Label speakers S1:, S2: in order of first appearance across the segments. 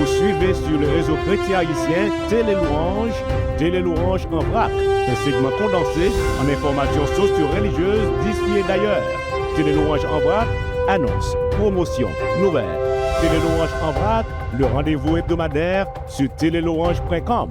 S1: nous suivez sur le réseau chrétien haïtien Télé Louange en vrac, un segment condensé en informations socio-religieuses d'ici et d'ailleurs. Télé Louange en vrac, annonce, promotion, nouvelles. Télé Louange en vrac, le rendez-vous hebdomadaire sur télélouange.com.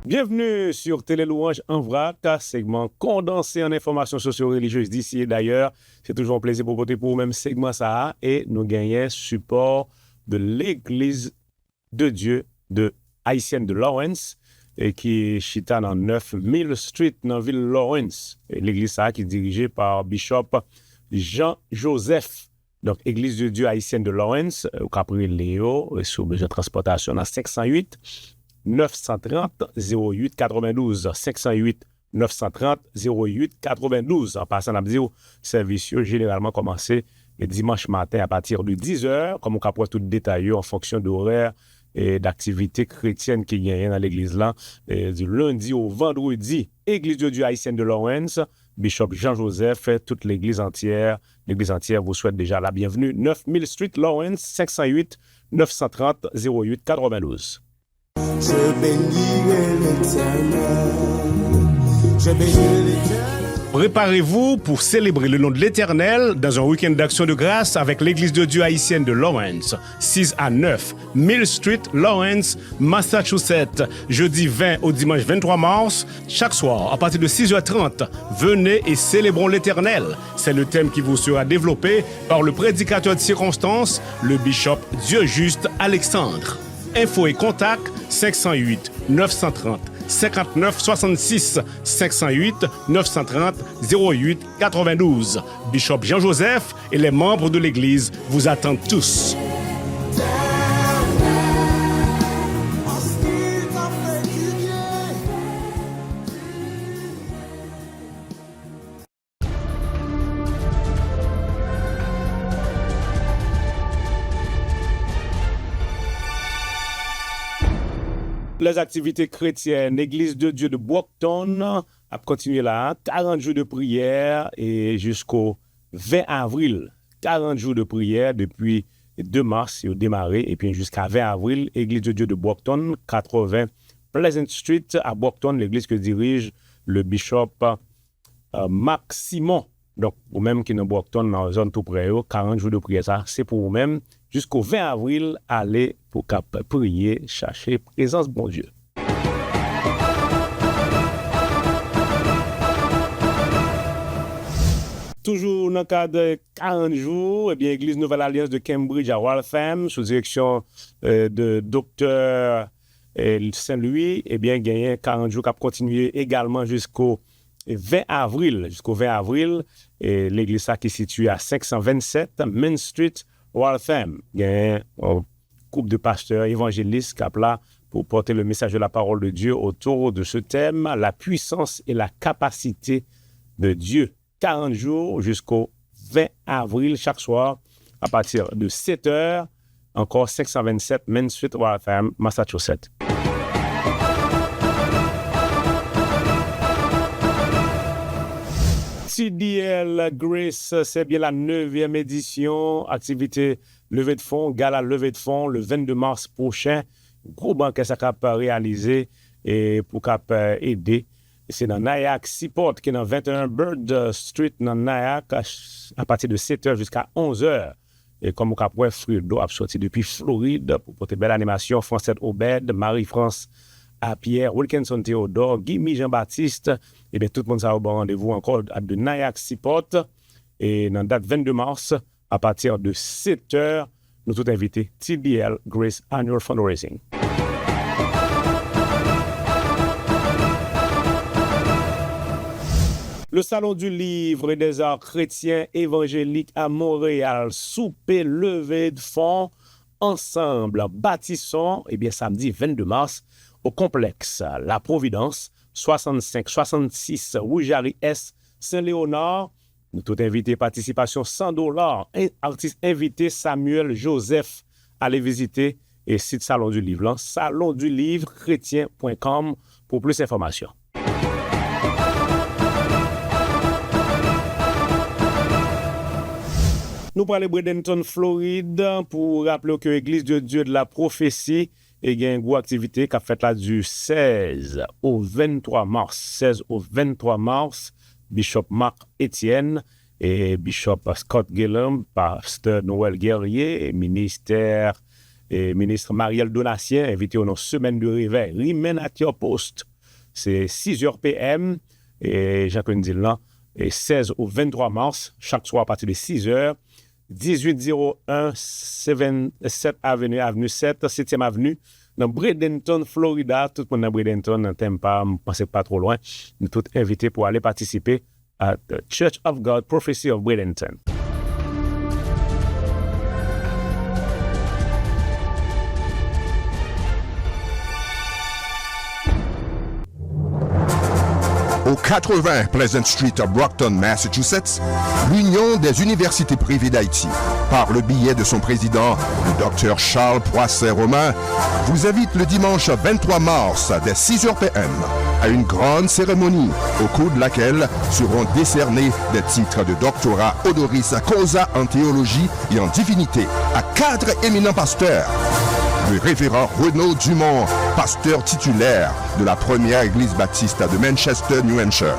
S1: Bienvenue sur Télé Louange en vrac, segment condensé en informations socio-religieuses d'ici et d'ailleurs. C'est toujours un plaisir pour voter pour le même segment ça et nous gagnons support de l'Église de Dieu de haïtienne de Lawrence et qui est chita dans 9000 Street dans la ville de Lawrence. Et l'église ça qui est dirigée par Bishop Jean-Joseph. Donc, Église de Dieu haïtienne de Lawrence, au Capri Léo, sur besoin de transportation à 508 930 08 92 508 930 08 92. En passant à dire, service généralement commencé le dimanche matin à partir de 10h, comme on peut tout détaillé en fonction d'horaire et d'activités chrétiennes qui gagnent dans l'église là, du lundi au vendredi. Église de Dieu haïtienne de Lawrence, Bishop Jean-Joseph, toute l'église entière vous souhaite déjà la bienvenue. 9000 Street Lawrence, 508 930 08 92.
S2: Je bénirai l'Éternel. Je bénirai l'Éternel.
S1: Préparez-vous pour célébrer le nom de l'Éternel dans un week-end d'action de grâce avec l'Église de Dieu haïtienne de Lawrence, 6 à 9, Mill Street, Lawrence, Massachusetts, jeudi 20 au dimanche 23 mars, chaque soir à partir de 6h30. Venez et célébrons l'Éternel. C'est le thème qui vous sera développé par le prédicateur de circonstance, le bishop Dieu Juste Alexandre. Info et contact 508 930 59 66 508 930 08 92. Bishop Jean-Joseph et les membres de l'Église vous attendent tous. Les activités chrétiennes, l'Église de Dieu de Brockton a continué là, 40 jours de prière et jusqu'au 20 avril. 40 jours de prière depuis 2 mars, ils ont démarré, et puis jusqu'à 20 avril, Église de Dieu de Brockton, 80 Pleasant Street à Brockton, l'église que dirige le bishop Marc Simon. Donc, vous-même qui est dans Brockton, dans la zone tout près, 40 jours de prière, ça, c'est pour vous-même. Jusqu'au 20 avril, allez pour prier, chercher présence de bon Dieu. Toujours dans le cadre de 40 jours, eh bien, Église Nouvelle Alliance de Cambridge à Waltham, sous direction de Dr. Saint-Louis, eh bien, gagné 40 jours qui a continué également jusqu'au 20 avril. Jusqu'au 20 avril, et l'église qui est située à 527 Main Street, Waltham. Il y a un couple de pasteurs évangélistes qui sont là pour porter le message de la parole de Dieu autour de ce thème, la puissance et la capacité de Dieu. 40 jours jusqu'au 20 avril, chaque soir, à partir de 7h, encore 527 Main Street, Waltham, Massachusetts. TDL Grace, c'est bien la 9e édition, activité levée de fonds, gala levée de fonds le 22 mars prochain. Gros banquet ça cap réalisé et pour cap aider. C'est dans Nyack Seaport qui est dans 21 Bird Street dans Nyack à partir de 7h jusqu'à 11h. Et comme vous pouvez voir, Frido a sorti depuis Floride pour porter belle animation. Francette Obed, Marie-France à Pierre, Wilkinson Théodore, Guy Jean-Baptiste, et bien tout le monde ça au bon rendez-vous encore à de Nyack Seaport et dans la date 22 mars à partir de 7h, nous tous invités TBL Grace Annual Fundraising. Le Salon du Livre et des Arts chrétiens évangéliques à Montréal, souper levé de fonds ensemble, bâtissons, eh bien samedi 22 mars, au complexe La Providence, 65-66 Rougerie S, Saint-Léonard. Nous tous invités, participation $100. Artiste invité Samuel Joseph. Allez visiter et site Salon du Livre, salondulivre chrétien.com pour plus d'informations. Nous parlons de Bradenton, Floride, pour rappeler que l'Église de Dieu de la prophétie et une grosse activité qui a fait là du 16 au 23 mars. 16 au 23 mars, Bishop Marc Etienne et Bishop Scott Gillum, pasteur Noël Guerrier, ministre Marielle Donatien, invité aux semaines de réveil. Remain at your post. C'est 6h PM et Jacques Ndil et 16 au 23 mars, chaque soir à partir de 6h. 1801 7 Avenue 7, 7e Avenue, dans Bradenton, Florida. Tout le monde dans Bradenton, dans Tampa, ne pensez pas trop loin. Nous sommes tous invités pour aller participer à the Church of God, Prophecy of Bradenton.
S3: Au 80 Pleasant Street à Brockton, Massachusetts, l'Union des universités privées d'Haïti, par le biais de son président, le Dr Charles Poisset-Romain, vous invite le dimanche 23 mars dès 6h PM à une grande cérémonie au cours de laquelle seront décernés des titres de doctorat honoris causa en théologie et en divinité à 4 éminents pasteurs. Le révérend Renaud Dumont, pasteur titulaire de la première église baptiste de Manchester, New Hampshire.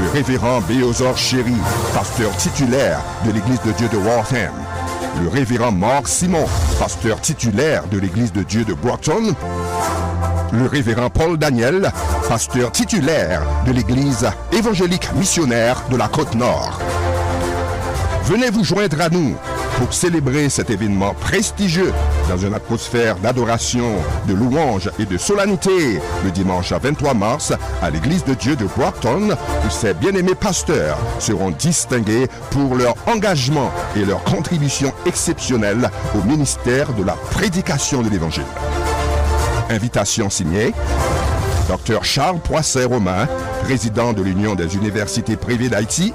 S3: Le révérend Béozor Chéry, pasteur titulaire de l'église de Dieu de Waltham. Le révérend Marc Simon, pasteur titulaire de l'église de Dieu de Brockton. Le révérend Paul Daniel, pasteur titulaire de l'église évangélique missionnaire de la Côte-Nord. Venez vous joindre à nous pour célébrer cet événement prestigieux dans une atmosphère d'adoration, de louange et de solennité le dimanche 23 mars à l'église de Dieu de Brockton, où ces bien-aimés pasteurs seront distingués pour leur engagement et leur contribution exceptionnelle au ministère de la prédication de l'Évangile. Invitation signée Dr Charles Poisset-Romain, président de l'Union des universités privées d'Haïti,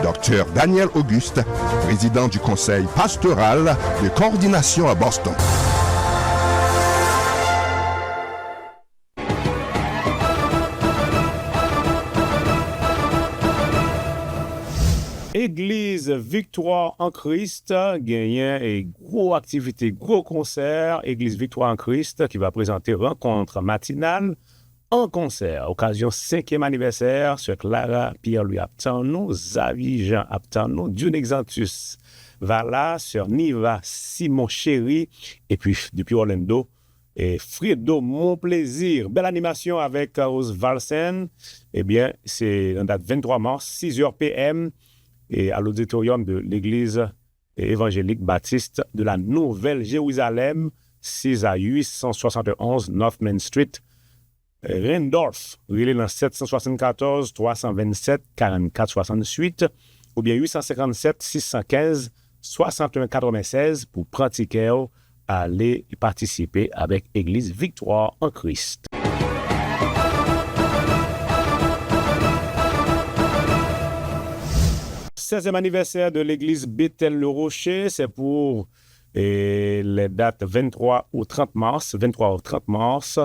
S3: Dr Daniel Auguste, président du conseil pastoral de coordination à Boston.
S1: Église Victoire en Christ, gagnant et gros activité, gros concert. Église Victoire en Christ qui va présenter rencontre matinale en concert. Occasion 5e anniversaire sur Clara Pierre-Louis Aptanou, Xavier Jean Aptanou, Dieu Exantus Vala, sur Niva Simon Chéry, et puis depuis Orlando, et Fredo Mon Plaisir. Belle animation avec Rose Valsen. Eh bien, c'est la date 23 mars, 6h PM, et à l'auditorium de l'église évangélique baptiste de la Nouvelle-Jérusalem, 6 à 871 North Main Street, Randolph, relais dans 774 327 44 68 ou bien 857 615 61 96 pour pratiquer, aller participer avec Église Victoire en Christ. Le 16e anniversaire de l'église Bethel-le-Rocher, c'est pour les dates 23 au 30 mars,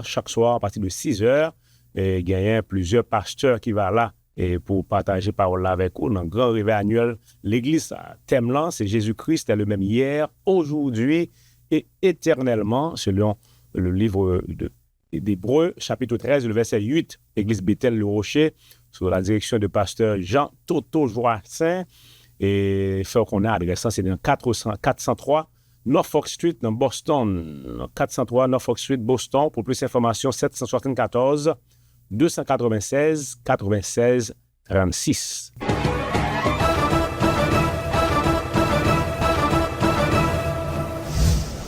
S1: chaque soir à partir de 6h. Et il y a plusieurs pasteurs qui vont là et pour partager parole avec vous dans le grand réveil annuel. L'église thème là, c'est Jésus-Christ est le même hier, aujourd'hui et éternellement, selon le livre d'Hébreux, chapitre 13, le verset 8, l'église Bethel-le-Rocher, sous la direction de pasteur Jean Toto Joassin. Et fait qu'on a adressé, c'est dans 403 Norfolk Street dans Boston. 403 Norfolk Street, Boston. Pour plus d'informations, 774 296 96 36.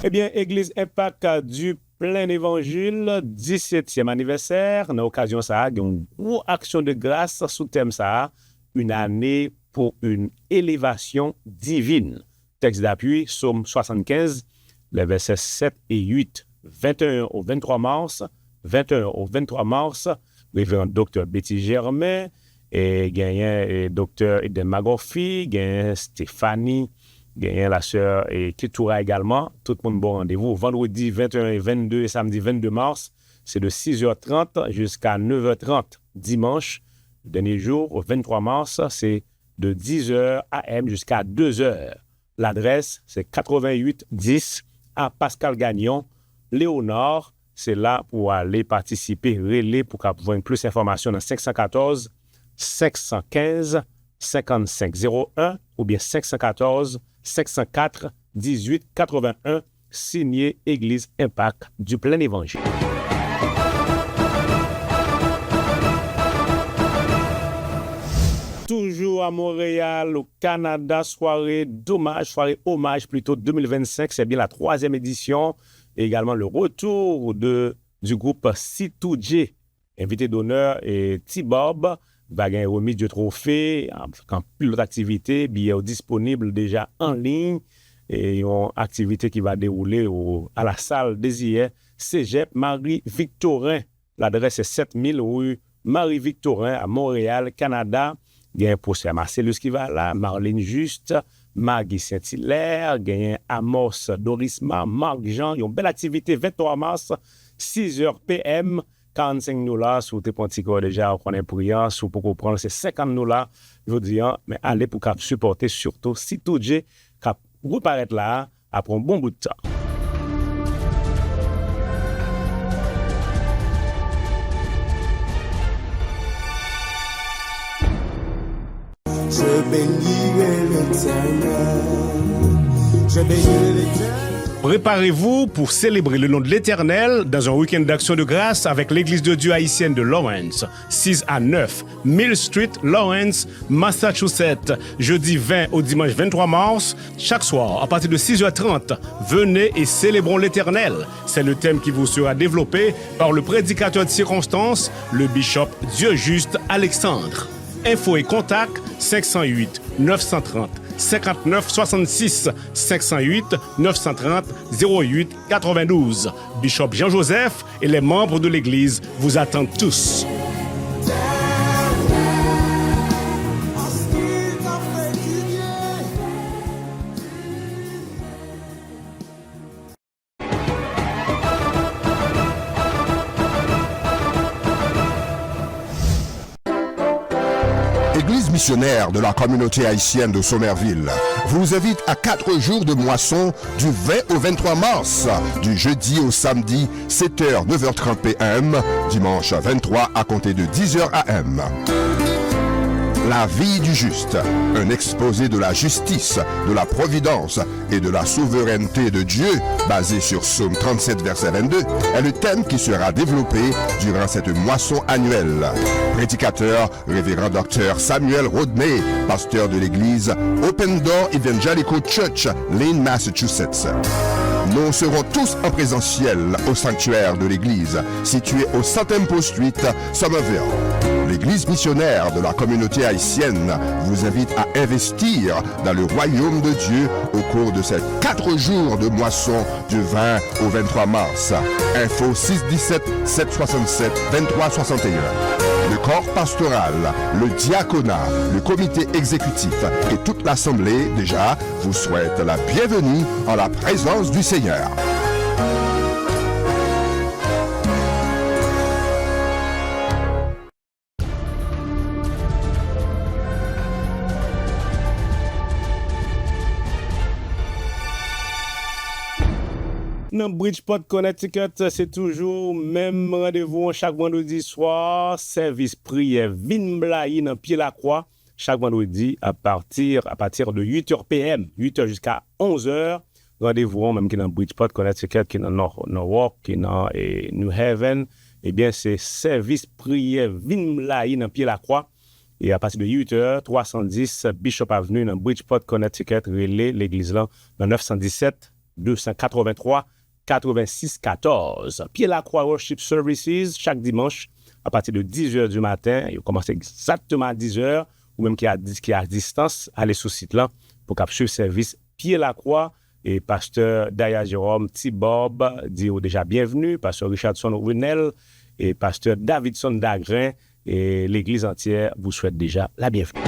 S1: Eh bien, Église Impact du Plein Évangile, 17e anniversaire. Dans l'occasion, ça a une grosse action de grâce sous thème ça, une année pour une élévation divine. Texte d'appui, Psaume 75, les versets 7 et 8, 21 au 23 mars, révérend Dr Betty Germain, et gagnant Dr Eden Magorfi, gagnant Stéphanie, gagnant la sœur et Kitoura également. Tout le monde bon rendez-vous. Vendredi 21 et 22 et samedi 22 mars, c'est de 6h30 jusqu'à 9h30. Dimanche, le dernier jour, au 23 mars, c'est de 10h AM jusqu'à 2h. L'adresse, c'est 8810 à Pascal Gagnon, Léonard. C'est là pour aller participer, relais pour avoir plus d'informations dans 514 515 5501 ou bien 514 504 18 81, signé Église Impact du Plein Évangile. Toujours à Montréal, au Canada, soirée hommage plutôt 2025, c'est bien la 3e édition. Et également le retour du groupe C2J. Invité d'honneur et T-Bob va gagner remise du trophée, en plus d'autres activités, billets disponibles déjà en ligne et une activité qui va dérouler à la salle des Cégep Marie-Victorin. L'adresse est 7000 rue Marie-Victorin à Montréal, Canada. Il y a un procès à Marcellus qui va là, Marlène Juste, Maggie Saint-Hilaire, il y a Amos Dorisma, Marc Jean. Il y a une belle activité 23 mars, 6h PM, 45 $. Si vous êtes un petit corps déjà, on est priant, si vous pouvez comprendre, c'est 50 $. Je vous dis, mais allez pour supporter surtout C2J, qui vous paraître là après un bon bout de temps.
S2: Je bénirai l'Éternel. Je bénirai l'Éternel.
S4: Préparez-vous pour célébrer le nom de l'Éternel dans un week-end d'action de grâce avec l'Église de Dieu haïtienne de Lawrence, 6 à 9, Mill Street, Lawrence, Massachusetts, jeudi 20 au dimanche 23 mars. Chaque soir, à partir de 6h30, venez et célébrons l'Éternel. C'est le thème qui vous sera développé par le prédicateur de circonstance, le bishop Dieu Juste Alexandre. Info et contact 508 930 59 66 508 930 08 92. Bishop Jean-Joseph et les membres de l'Église vous attendent tous.
S3: Église missionnaire de la communauté haïtienne de Sommerville vous invite à 4 jours de moisson du 20 au 23 mars, du jeudi au samedi 7h, 9h30 PM, dimanche 23 à compter de 10h AM. La vie du juste, un exposé de la justice, de la providence et de la souveraineté de Dieu, basé sur Psaume 37, verset 22, est le thème qui sera développé durant cette moisson annuelle. Prédicateur, révérend docteur Samuel Rodney, pasteur de l'église Open Door Evangelical Church, Lynn, Massachusetts. Nous serons tous en présentiel au sanctuaire de l'église, situé au South Street, Somerville. L'église missionnaire de la communauté haïtienne vous invite à investir dans le royaume de Dieu au cours de ces 4 jours de moisson du 20 au 23 mars. Info 617 767 2361. Le corps pastoral, le diaconat, le comité exécutif et toute l'assemblée déjà vous souhaitent la bienvenue en la présence du Seigneur.
S1: Dans Bridgeport, Connecticut, c'est toujours même rendez-vous chaque vendredi soir. Service prière Vinblaï dans Pied-la-Croix. Chaque vendredi à partir de 8h PM, 8h jusqu'à 11h. Rendez-vous même qui est dans Bridgeport, Connecticut, qui est dans Norwalk, qui est dans New Haven. Eh bien, c'est service prière Vinblaï dans Pied-la-Croix. Et à partir de 8h, 310 Bishop Avenue dans Bridgeport, Connecticut, relais l'église là dans 917 283 86 14. Pied-la-Croix Worship Services chaque dimanche à partir de 10h du matin. Il commence exactement à 10h ou même qui est à distance, allez sur ce site là pour capturer le service Pied-la-Croix. Et pasteur Daya Jérôme T-Bob dit déjà bienvenue, pasteur Richardson Runel et pasteur Davidson Dagrin et l'église entière vous souhaite déjà la bienvenue.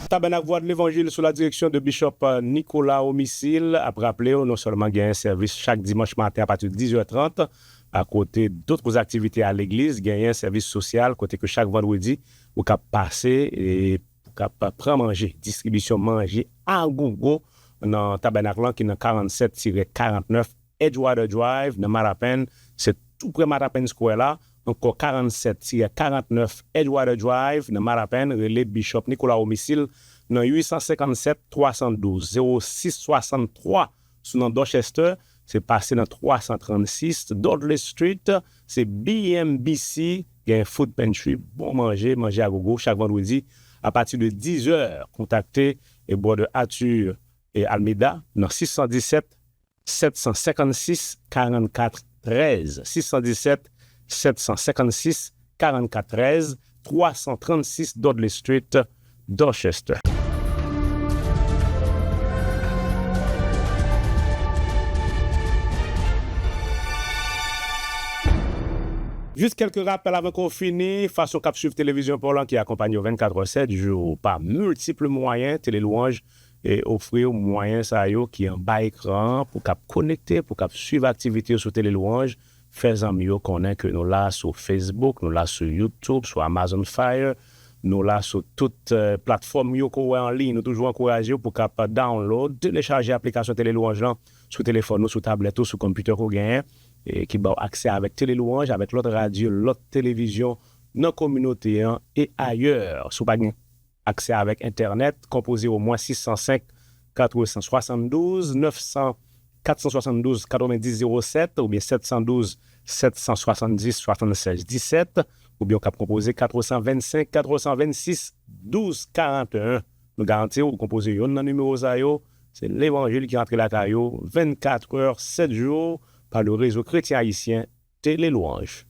S1: Tabernacle Voix de l'Évangile sous la direction de Bishop Nicolas Homicile. Après rappeler, non seulement il y a un service chaque dimanche matin à partir de 10h30, à côté d'autres activités à l'église, il y a un service social, côté que chaque vendredi, ou cap passer et cap prendre manger, distribution manger à gogo dans Tabernacle qui dans 47-49 Edgewater Drive dans Marapen, c'est tout près Marapen Square là, encore 47-49 Edgewater Drive dans Marapen, relais Bishop Nicolas Homicile dans 857 312 0663 sous dans Dorchester, c'est passé dans 336 Dudley Street, c'est BMBC, il y a un food pantry, bon manger à gogo chaque vendredi à partir de 10h. Contactez et bois de Arthur et Almeida dans 617 756 44 13 617 756 44 13 336 Dudley Street, Dorchester. Juste quelques rappels avant qu'on finisse. Façon cap suivre télévision Parlant qui accompagne 24/7 jours par multiples moyens. Télé Louange et offrir moyens ça yo qui en bas écran pour cap connecter, pour cap suivre activité sur Télé Louange. Faisant mieux connaître que nous là sur Facebook, nous là sur YouTube, sur Amazon Fire, nous là sur toute plateforme yo qu'on en ligne. Nous toujours encourager pour cap download, télécharger l'application Télé Louange là sur téléphone, sur tablette ou sur computer qu'on gagne. Et qui a accès avec Télé Louange, avec l'autre radio, l'autre télévision, dans la communauté et ailleurs. Si vous n'avez pas accès avec Internet, composez au moins 605 472 900 472 90 07 ou bien 712 770 76 17 ou bien composez 425 426 12 41. Nous garantissons vous composez un numéro c'est l'évangile qui entre la taille 24 heures 7 jours par le réseau chrétien haïtien Télé Louange.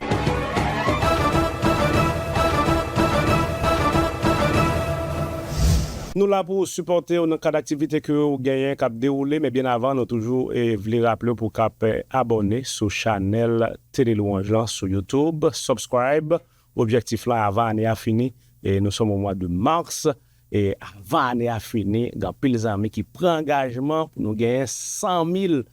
S1: Nous là pour supporter dans cas d'activité que vous gagnez cap déroulé mais bien avant nous toujours voulons rappeler pour cap abonner sur channel Télé Louange là sur YouTube, subscribe. Objectif là avant année a fini et nous sommes au mois de mars et avant année a fini, il y a pile amis qui prend engagement pour nous gagner 100 000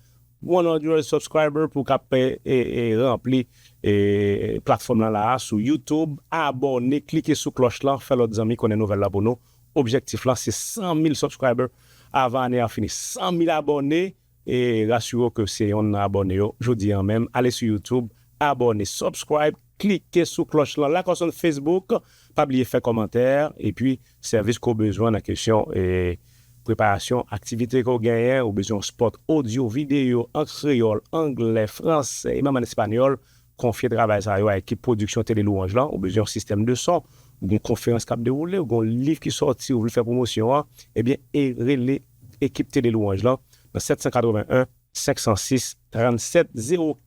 S1: 100 subscribers pour capter et remplir et plateforme là sur YouTube, abonner, cliquer sur cloche là, faire l'autre amis connaît nouvelle là pour nous. Objectif là c'est 100 000 subscribers avant année à finir. 100 000 abonnés et rassurez que c'est on abonné je dis en même allez sur YouTube, abonnez, subscribe, cliquez sur cloche là, la console Facebook, pas oublier faire commentaire et puis service qu'on besoin dans question et préparation, activité qu'on gagne, ou besoin sport audio, vidéo, en créole, anglais, français, et même en espagnol, confier travail ça à l'équipe production Télé Louange là, ou besoin système de son, ou une conférence cap déroulée, ou un livre qui sorti, ou vous faire promotion, eh bien, et relais équipe Télé Louange là, dans 781 506 37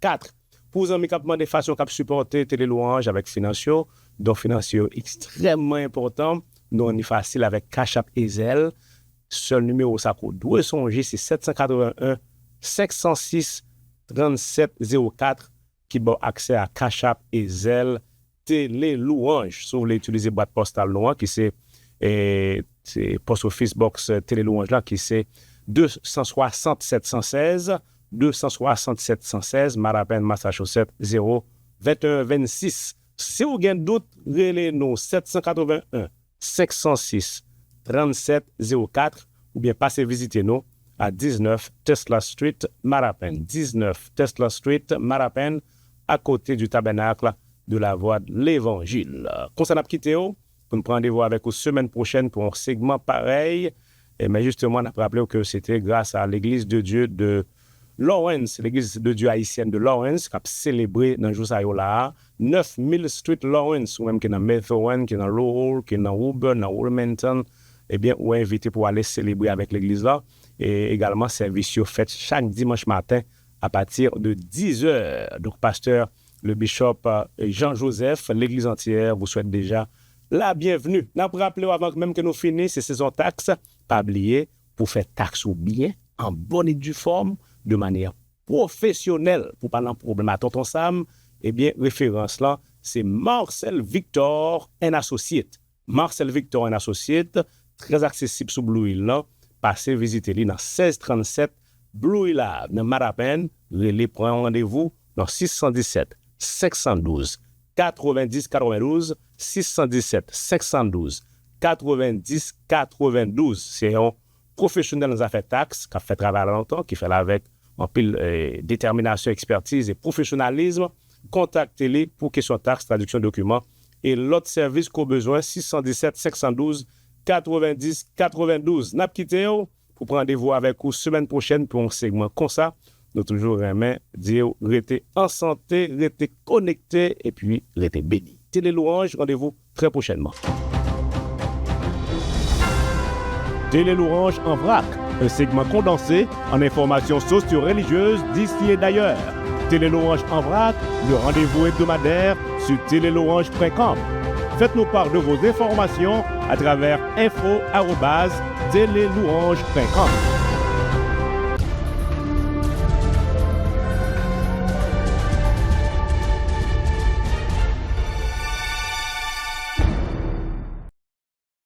S1: 04. Pour les amis qui demandent des façons de supporter Télé Louange avec financier, donc financier extrêmement important, non facile avec Cash App et Zelle. Seul numéro ça qu'on doit songer, c'est 781 506 37 04 qui a accès à Cash App et Zelle Télé Louange. Si vous voulez utiliser boîte postale Louange, qui c'est post office box Télé Louange là, qui c'est 260 716 260 716 Marapen, Massachusetts 021 26. Si vous avez un doute, relez-nous 781 506 37 04 ou bien passez visiter nous à 19 Tesla Street, Marapen. 19 Tesla Street, Marapen, à côté du tabernacle de la voie de l'Évangile. Concernant quitter pour nous prendre rendez-vous avec vous semaine prochaine pour un segment pareil. Mais justement, on a rappelé que c'était grâce à l'Église de Dieu de Lawrence, l'Église de Dieu haïtienne de Lawrence, qui a célébré dans le jour là 9000 Street Lawrence, ou même qui est dans Methuen, qui est dans Lowell, qui est dans Woburn, dans Wilmington. Eh bien, ou invité pour aller célébrer avec l'église là. Et également, service fait chaque dimanche matin à partir de 10h. Donc, pasteur, le bishop Jean-Joseph, l'église entière vous souhaite déjà la bienvenue. Nous pour rappeler avant même que nous finissions, c'est saison taxe. Pas oublier, pour faire taxe ou bien, en bonne et due forme, de manière professionnelle, pour pas un problème à tonton Sam, eh bien, référence là, c'est Marcel Victor and Associate. Marcel Victor and Associate, très accessible sur Blue Hill là. Passez visiter lui dans 1637 Blue Hill dans Marapen. Relais prend rendez-vous dans 617 512 90 92 617 512 90 92. C'est un professionnel dans les affaires taxes qui a fait travail longtemps, qui fait là avec en pile détermination, expertise et professionnalisme. Contactez-les pour question taxes, traduction de documents et l'autre service qu'au besoin 617 512 90 92. N'a pas quitté pour prendre rendez-vous avec vous semaine prochaine pour un segment comme ça. Nous toujours aimer dire restez en santé, restez connectés et puis restez bénis. Télé Louange, rendez-vous très prochainement. Télé Louange en vrac, un segment condensé en informations socio-religieuses d'ici et d'ailleurs. Télé Louange en vrac, le rendez-vous hebdomadaire sur télélouange.com. Faites-nous part de vos informations à travers info@télélouange.com.